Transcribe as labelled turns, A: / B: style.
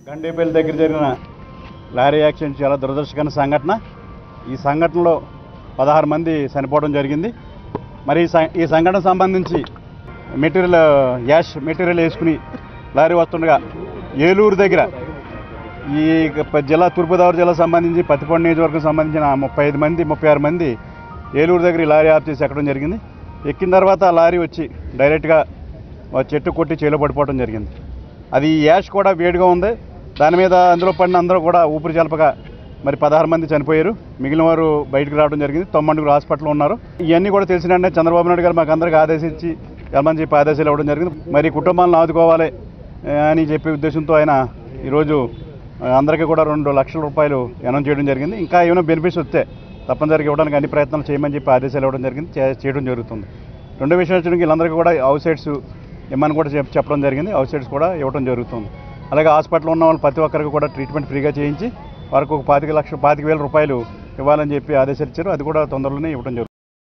A: గండేపల్లి దగ్గర జరిగిన lorry accident చాలా దురదృష్టకర సంఘటన. ఈ సంఘటనలో 16 మంది చనిపోవడం జరిగింది. మరి ఈ సంఘటన సంబంధించి యాష్ మెటీరియల్ వేసుకుని లారీ వస్తుండగా ఏలూరు దగ్గర ఈ తూర్పుగోదావరి జిల్లా సంబంధించి పత్తిపాడు నియోజకవర్గం సంబంధించిన 36 మంది ఏలూరు దగ్గర ఈ లారీ ఆఫ్ చేసి ఎక్కడం జరిగింది. ఎక్కిన తర్వాత లారీ వచ్చి డైరెక్ట్గా చెట్టు కొట్టి చేలో పడిపోవడం జరిగింది. అది యాష్ కూడా వేడిగా ఉంది. దాని మీద అందులో పడిన అందరూ కూడా ఊపిరి జలపగా మరి 16 మంది చనిపోయారు. మిగిలిన వారు బయటకు రావడం జరిగింది. 9 హాస్పిటల్లో ఉన్నారు. ఇవన్నీ కూడా తెలిసిన వెంటనే చంద్రబాబు నాయుడు గారు మాకు అందరికీ ఆదేశించి వెళ్ళమని చెప్పి ఆదేశాలు ఇవ్వడం జరిగింది. మరి కుటుంబాలను ఆదుకోవాలి అని చెప్పే ఉద్దేశంతో ఆయన ఈరోజు అందరికీ కూడా 2 లక్షల రూపాయలు అనౌన్స్ చేయడం జరిగింది. ఇంకా ఏమైనా బెనిఫిట్స్ వస్తే తప్పనిసరిగా ఇవ్వడానికి అన్ని ప్రయత్నాలు చేయమని చెప్పి ఆదేశాలు ఇవ్వడం జరిగింది, చేయడం జరుగుతుంది. రెండో విషయం వచ్చి వీళ్ళందరికీ కూడా హౌస్ సైడ్స్ ఇమ్మని కూడా చెప్పడం జరిగింది. హౌస్ సైడ్స్ కూడా ఇవ్వడం జరుగుతుంది. అలాగే హాస్పిటల్లో ఉన్న వాళ్ళు ప్రతి ఒక్కరికి కూడా ట్రీట్మెంట్ ఫ్రీగా చేయించి వారికి ఒక 25,000 రూపాయలు ఇవ్వాలని చెప్పి ఆదేశాలు ఇచ్చారు. అది కూడా తొందరలోనే ఇవ్వడం జరుగుతుంది.